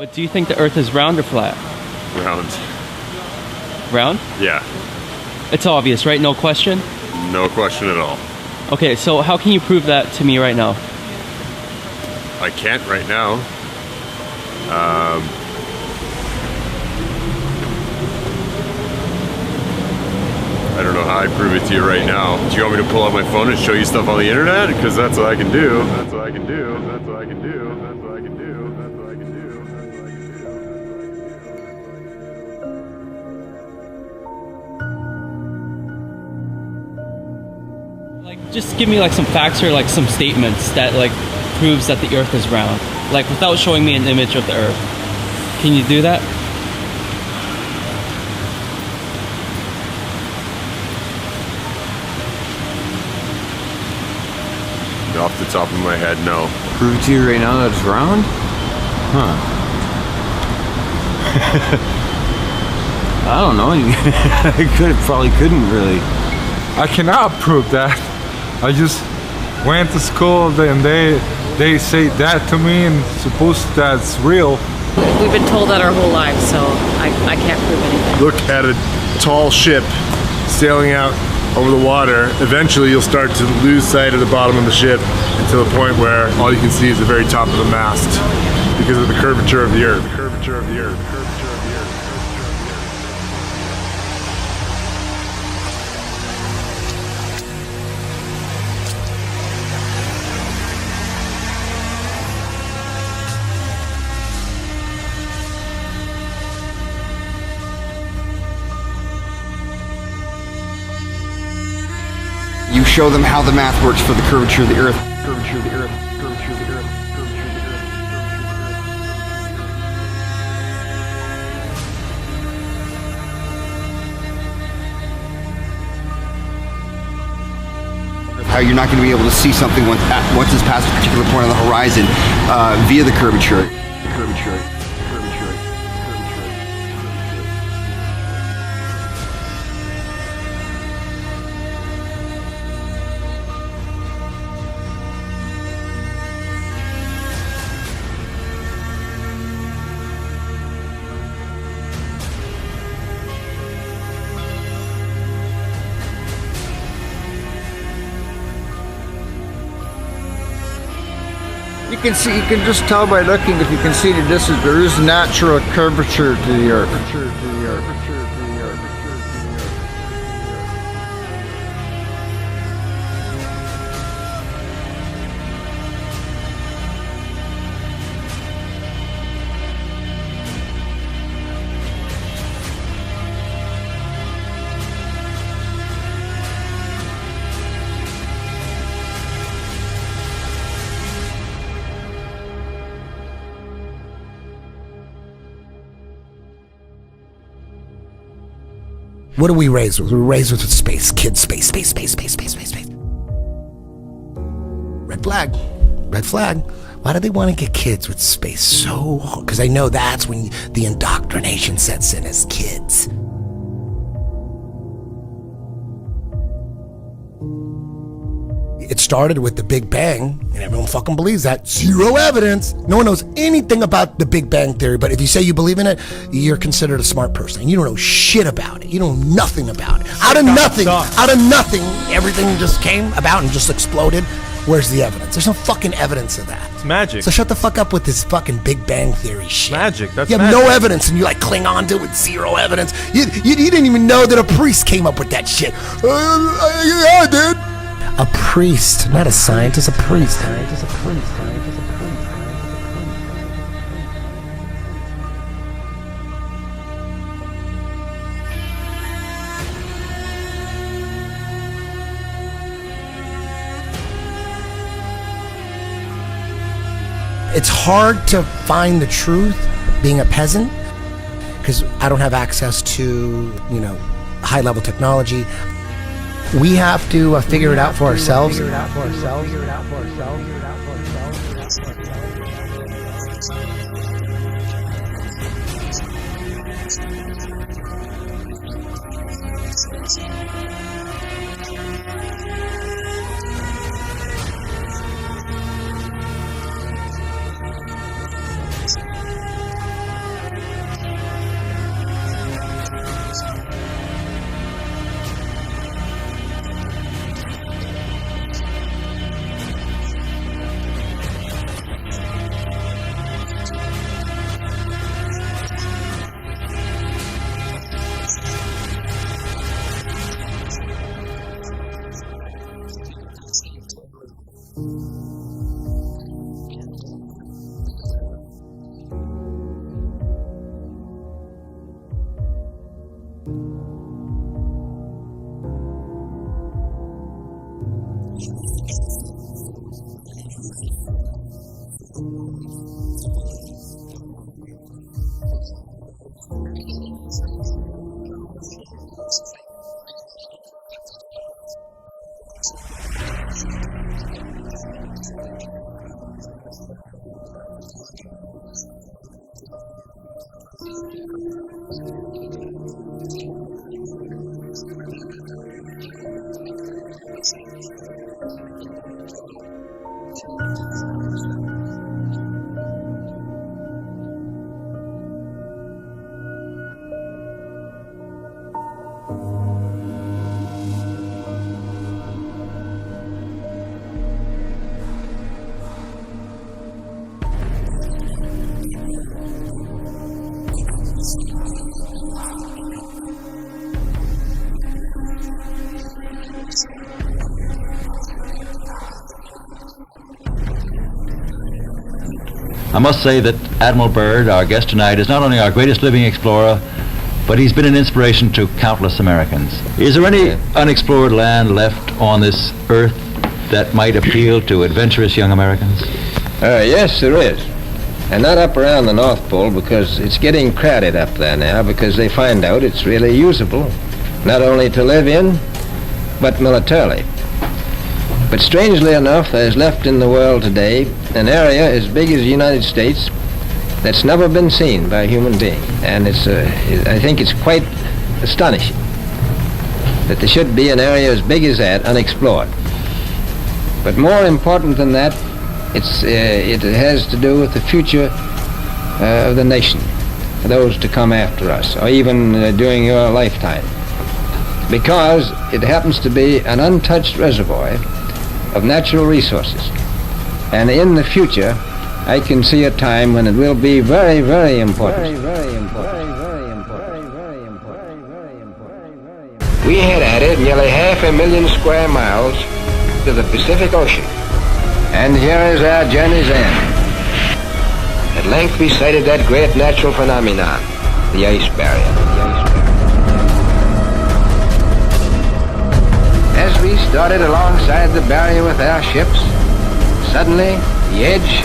But do you think the Earth is round or flat? Round. Round? Yeah. It's obvious, right? No question? No question at all. Okay, so how can you prove that to me right now? I can't right now. I don't know how I prove it to you right now. Do you want me to pull out my phone and show you stuff on the internet? Because that's what I can do. That's what I can do. That's what I can do. That's what I can do. That's what I can do. That's what I can do. Like, just give me like some facts or like some statements that like proves that the Earth is round. Like without showing me an image of the Earth. Can you do that? Off the top of my head, no. Prove it to you right now that it's round? Huh. I don't know. Probably couldn't really. I cannot prove that. I just went to school and they say that to me and suppose that's real. We've been told that our whole lives, so I can't prove anything. Look at a tall ship sailing out over the water. Eventually you'll start to lose sight of the bottom of the ship until the point where all you can see is the very top of the mast because of the curvature of the Earth. The curvature of the Earth. The curvature of the Earth. You show them how the math works for the curvature of the Earth. Curvature of the Earth. Curvature of the Earth. Curvature of the Earth. How you're not going to be able to see something once it's past a particular point on the horizon via the curvature. Curvature. You can just tell by looking if you can see the distance. There is natural curvature to the Earth. What are we raised with? We're raised with space. Kids, space. Red flag. Red flag. Why do they want to get kids with space so hard? Because I know that's when the indoctrination sets in as kids. It started with the Big Bang, and everyone fucking believes that. Zero evidence. No one knows anything about the Big Bang Theory, but if you say you believe in it, you're considered a smart person. You don't know shit about it. You know nothing about it. Out of nothing, everything just came about and just exploded. Where's the evidence? There's no fucking evidence of that. It's magic. So shut the fuck up with this fucking Big Bang Theory shit. Magic. That's you have magic. no evidence, and you like cling on to it with zero evidence. You didn't even know that a priest came up with that shit. Yeah, dude. A priest, not a scientist, a priest. It's hard to find the truth being a peasant because I don't have access to, high-level technology. We have to figure it out for ourselves. I must say that Admiral Byrd, our guest tonight, is not only our greatest living explorer, but he's been an inspiration to countless Americans. Is there any unexplored land left on this earth that might appeal to adventurous young Americans? Yes, there is. And not up around the North Pole, because it's getting crowded up there now, because they find out it's really usable, not only to live in, but militarily. But strangely enough, there's left in the world today an area as big as the United States that's never been seen by a human being. And I think it's quite astonishing that there should be an area as big as that unexplored. But more important than that, it has to do with the future of the nation, those to come after us, or even during your lifetime. Because it happens to be an untouched reservoir of natural resources. And in the future, I can see a time when it will be very, very important. Very important. We had added nearly 500,000 square miles to the Pacific Ocean. And here is our journey's end. At length we sighted that great natural phenomenon, the ice barrier. As we started alongside the barrier with our ships, suddenly the edge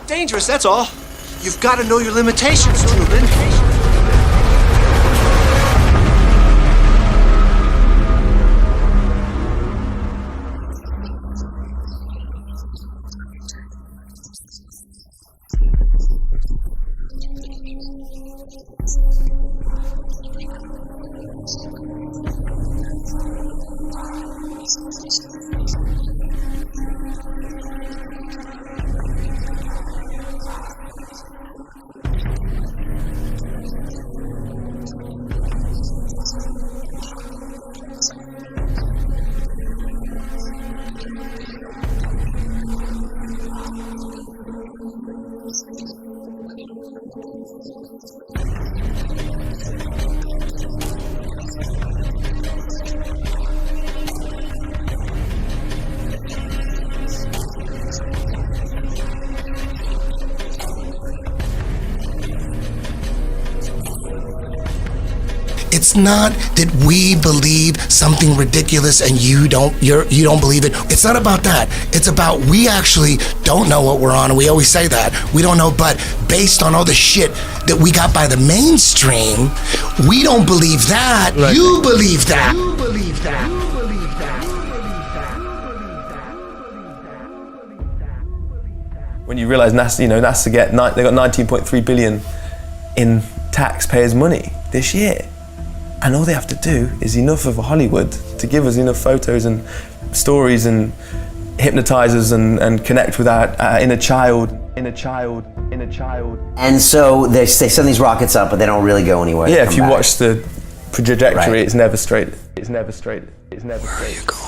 dangerous, that's all. You've got to know your limitations, Truman. It's not that we believe something ridiculous and you don't believe it. It's not about that. It's about we actually don't know what we're on, and we always say that. We don't know, but based on all the shit that we got by the mainstream, we don't believe that. Right. You believe that. You believe that. You believe that. When you realize NASA, NASA they got 19.3 billion in taxpayers' money this year. And all they have to do is enough of Hollywood to give us enough photos and stories and hypnotize us and connect with our inner child. And so they send these rockets up, but they don't really go anywhere. Yeah, if you watch the trajectory, Right. it's never straight. It's never straight. It's never straight. Where are you going?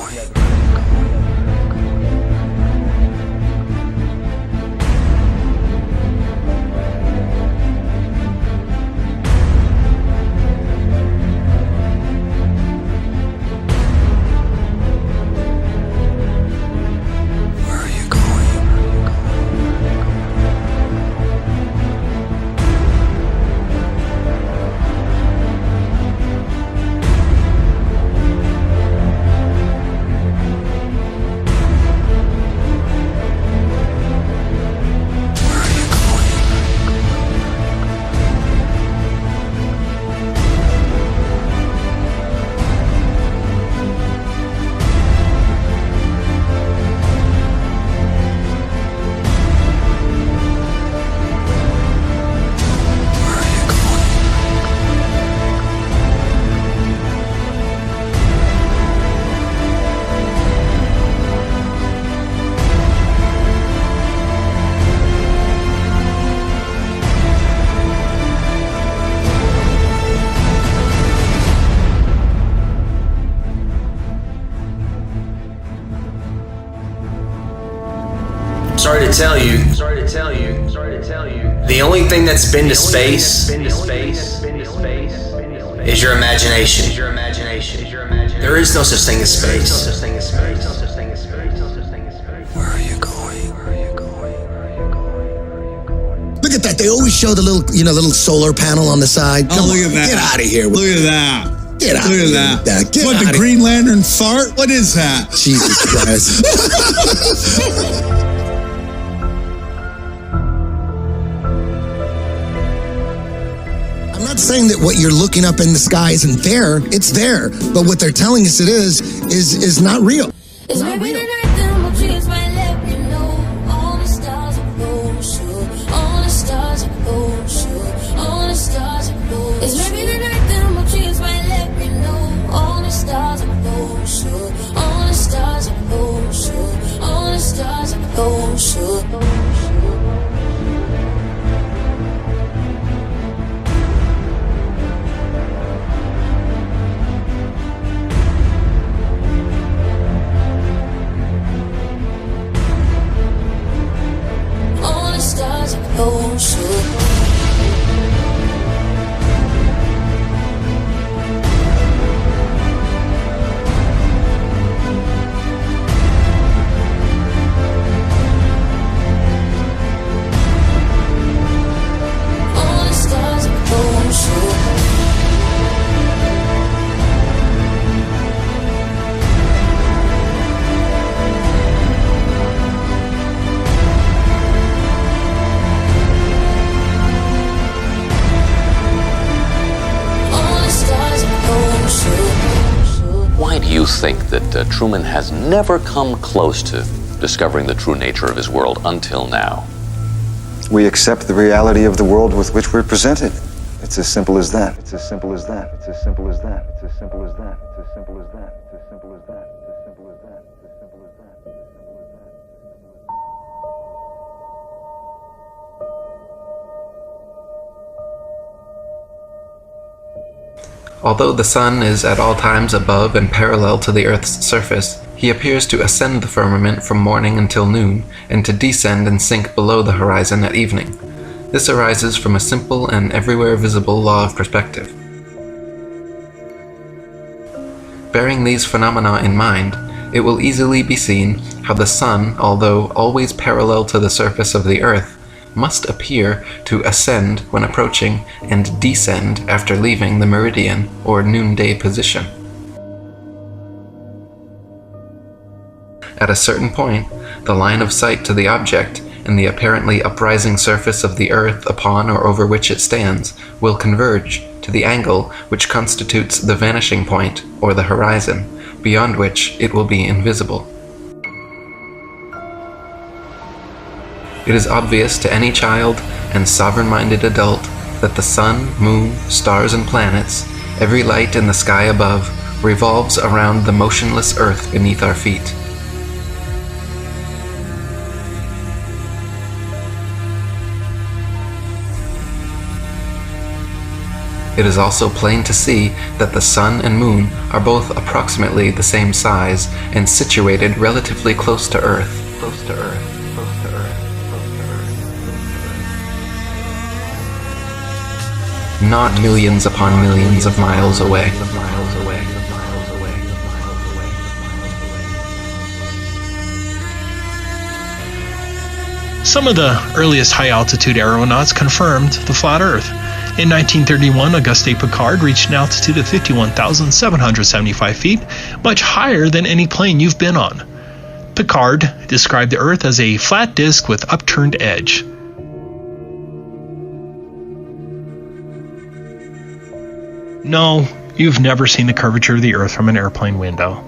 Sorry to tell you. The only thing that's been to space is your imagination. There is no such thing as space. Where are you going? Look at that. They always show the little solar panel on the side. Come look on, at that. Get out of here. Look at that. Get out Look of at here with that. Get What, out the of Green Lantern fart? What is that? Jesus Christ. I'm not saying that what you're looking up in the sky isn't there. It's there. But what they're telling us it is not real. It's not real. Trees might let me know all the stars are closer, all the stars are closer, all the stars are closer. It's maybe the night that my trees might let me know all the stars are closer, all the stars are closer, all the stars are closer. Stars are closer. All the stars are closer. Why do you think that Truman has never come close to discovering the true nature of his world until now? We accept the reality of the world with which we're presented. It's as simple as that. It's as simple as that. It's as simple as that. It's as simple as that. It's as simple as that. It's as simple as that. It's as simple as that. It's as simple as that. It's as simple as that. Although the sun is at all times above and parallel to the Earth's surface, he appears to ascend the firmament from morning until noon, and to descend and sink below the horizon at evening. This arises from a simple and everywhere visible law of perspective. Bearing these phenomena in mind, it will easily be seen how the sun, although always parallel to the surface of the Earth, must appear to ascend when approaching and descend after leaving the meridian or noonday position. At a certain point, the line of sight to the object and the apparently uprising surface of the Earth upon or over which it stands will converge to the angle which constitutes the vanishing point or the horizon, beyond which it will be invisible. It is obvious to any child and sovereign-minded adult that the sun, moon, stars, and planets, Every light in the sky above revolves around the motionless earth beneath our feet. It is also plain to see that the sun and moon are both approximately the same size and situated relatively close to Earth. Close to Earth. Close to Earth. Close to Earth. Not millions upon millions of miles away. Some of the earliest high-altitude aeronauts confirmed the flat Earth. In 1931, Auguste Piccard reached an altitude of 51,775 feet, much higher than any plane you've been on. Piccard described the Earth as a flat disk with upturned edge. No, you've never seen the curvature of the Earth from an airplane window.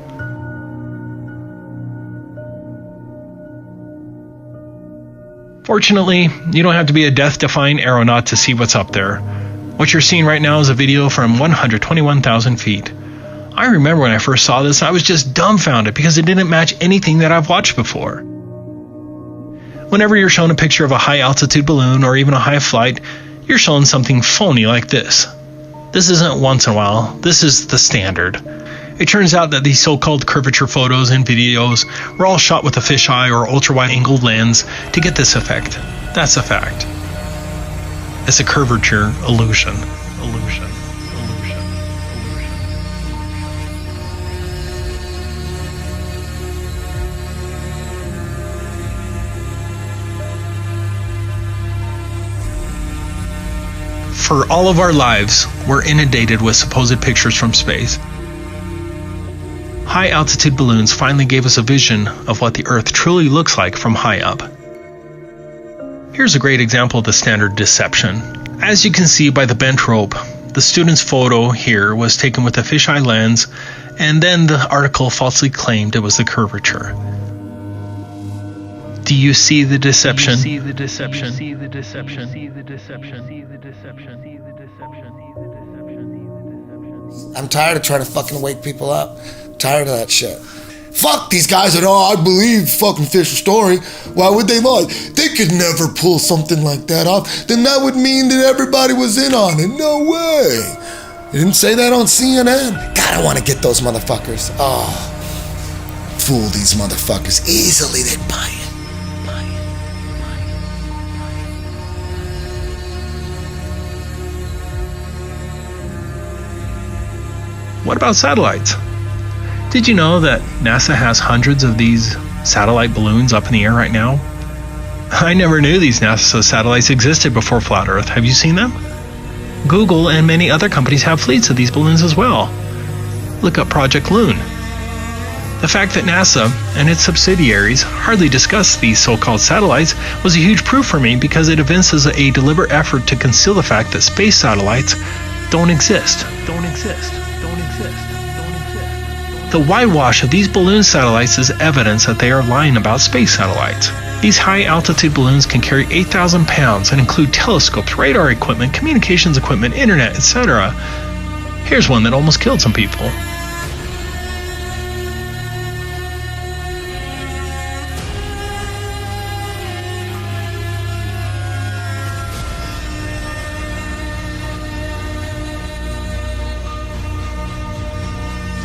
Fortunately, you don't have to be a death-defying aeronaut to see what's up there. What you're seeing right now is a video from 121,000 feet. I remember when I first saw this, I was just dumbfounded because it didn't match anything that I've watched before. Whenever you're shown a picture of a high-altitude balloon or even a high flight, you're shown something phony like this. This isn't once in a while, this is the standard. It turns out that these so-called curvature photos and videos were all shot with a fisheye or ultra-wide-angled lens to get this effect. That's a fact. It's a curvature illusion. For all of our lives, we're inundated with supposed pictures from space. High-altitude balloons finally gave us a vision of what the Earth truly looks like from high up. Here's a great example of the standard deception. As you can see by the bent rope, the student's photo here was taken with a fisheye lens, and then the article falsely claimed it was the curvature. Do you see the deception? I'm tired of trying to fucking wake people up. I'm tired of that shit. Fuck these guys that, I believe fucking Fisher's story. Why would they lie? They could never pull something like that off. Then that would mean that everybody was in on it. No way. You didn't say that on CNN? God, I want to get those motherfuckers. Oh, fool these motherfuckers. Easily they'd buy it. What about satellites? Did you know that NASA has hundreds of these satellite balloons up in the air right now? I never knew these NASA satellites existed before Flat Earth. Have you seen them? Google and many other companies have fleets of these balloons as well. Look up Project Loon. The fact that NASA and its subsidiaries hardly discuss these so-called satellites was a huge proof for me because it evinces a deliberate effort to conceal the fact that space satellites don't exist. The whitewash of these balloon satellites is evidence that they are lying about space satellites. These high-altitude balloons can carry 8,000 pounds and include telescopes, radar equipment, communications equipment, internet, etc. Here's one that almost killed some people.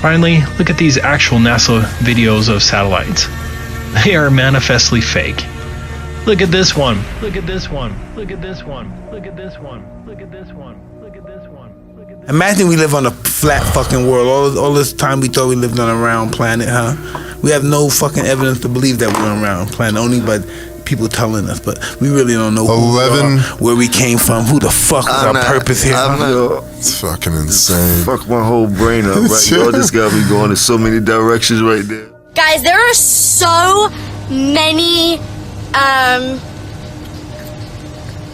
Finally, look at these actual NASA videos of satellites. They are manifestly fake. Look at this one. Look at this one. Look at this one. Look at this one. Look at this one. Look at this one. Imagine we live on a flat fucking world. All this time we thought we lived on a round planet, huh? We have no fucking evidence to believe that we're on a round planet, only but people telling us, but we really don't know who we are, where we came from, who the fuck is our purpose here. It's fucking insane. Fuck my whole brain up right now. This got me going in so many directions right there. Guys, there are so many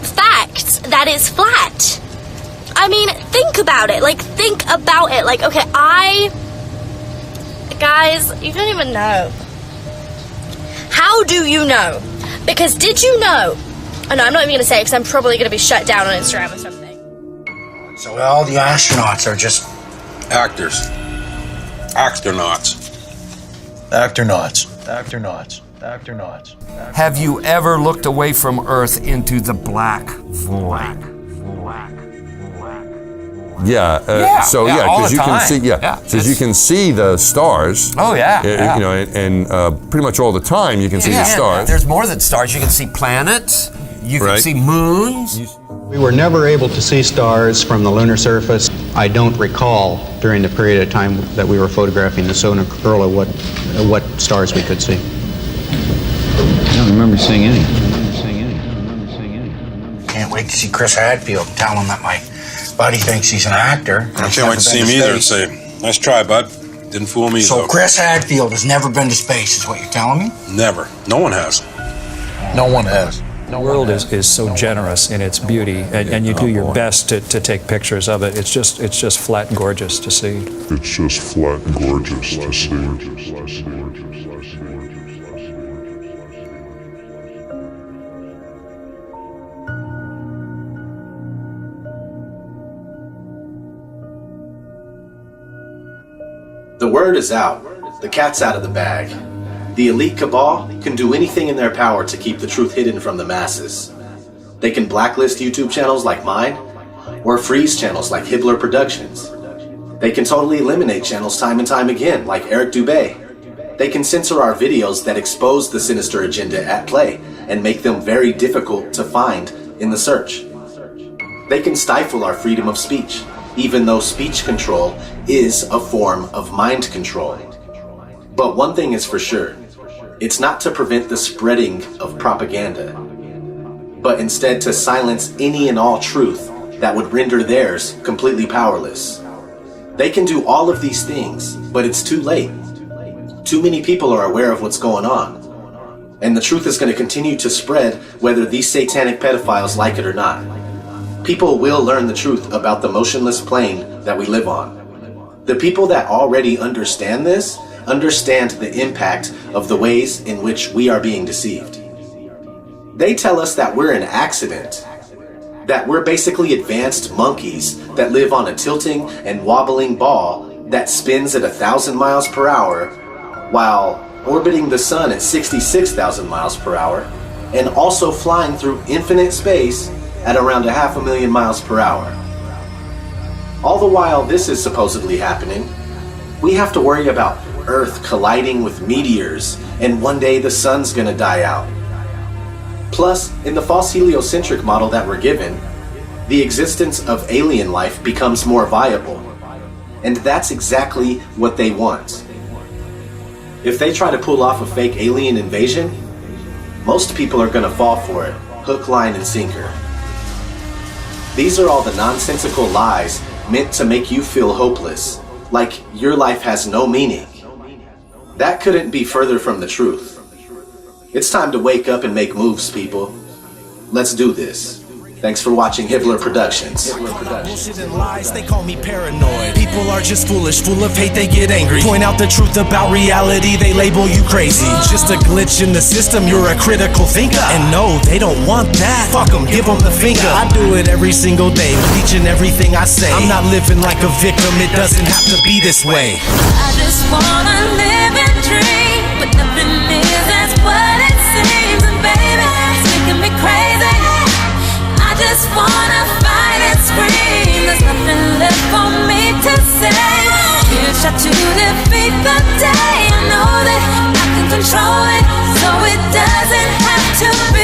facts that it's flat. I mean, think about it. Think about it. Okay, guys, you don't even know. How do you know? Because did you know? Oh, no, I'm not even going to say it because I'm probably going to be shut down on Instagram or something. So all the astronauts are just Actors. Actonauts. Actonauts. Actonauts. Actonauts. Have you ever looked away from Earth into the black void? Yeah. So because you can see, because you can see the stars. Oh yeah. You know, and pretty much all the time you can see the stars. There's more than stars. You can see planets. You can see moons. We were never able to see stars from the lunar surface. I don't recall during the period of time that we were photographing the solar corona what stars we could see. I don't remember seeing any. Can't wait to see Chris Hadfield and tell him that my buddy thinks he's an actor. I can't wait to see him either and say, nice try, bud. Didn't fool me, So though. Chris Hadfield has never been to space, is what you're telling me? Never. No one has. No one has. The world is so generous in its beauty, and you do your best to take pictures of it. It's just flat and gorgeous to see. It's just flat and gorgeous to see. The word is out. The cat's out of the bag. The elite cabal can do anything in their power to keep the truth hidden from the masses. They can blacklist YouTube channels like mine, or freeze channels like Hibbeler Productions. They can totally eliminate channels time and time again, like Eric Dubé. They can censor our videos that expose the sinister agenda at play and make them very difficult to find in the search. They can stifle our freedom of speech, even though speech control is a form of mind control. But one thing is for sure, it's not to prevent the spreading of propaganda, but instead to silence any and all truth that would render theirs completely powerless. They can do all of these things, but it's too late. Too many people are aware of what's going on, and the truth is going to continue to spread whether these satanic pedophiles like it or not. People will learn the truth about the motionless plane that we live on. The people that already understand this understand the impact of the ways in which we are being deceived. They tell us that we're an accident, that we're basically advanced monkeys that live on a tilting and wobbling ball that spins at 1,000 miles per hour while orbiting the sun at 66,000 miles per hour and also flying through infinite space at around 500,000 miles per hour. All the while this is supposedly happening, we have to worry about Earth colliding with meteors and one day the sun's gonna die out. Plus, in the false heliocentric model that we're given, the existence of alien life becomes more viable. And that's exactly what they want. If they try to pull off a fake alien invasion, most people are gonna fall for it, hook, line, and sinker. These are all the nonsensical lies meant to make you feel hopeless, like your life has no meaning. That couldn't be further from the truth. It's time to wake up and make moves, people. Let's do this. Thanks for watching Hibbeler Productions. Bullshit and lies, they call me paranoid. People are just foolish, full of hate, they get angry. Point out the truth about reality, they label you crazy. Just a glitch in the system, you're a critical thinker. And no, they don't want that. Fuck them, give them the finger. I do it every single day, each and everything I say. I'm not living like a victim, it doesn't have to be this way. I just wanna live and dream, but nothing is as what it seems. And baby, it's making me crazy. I just wanna fight and scream. There's nothing left for me to say. Here's shot to defeat the day. I know that I can control it, so it doesn't have to be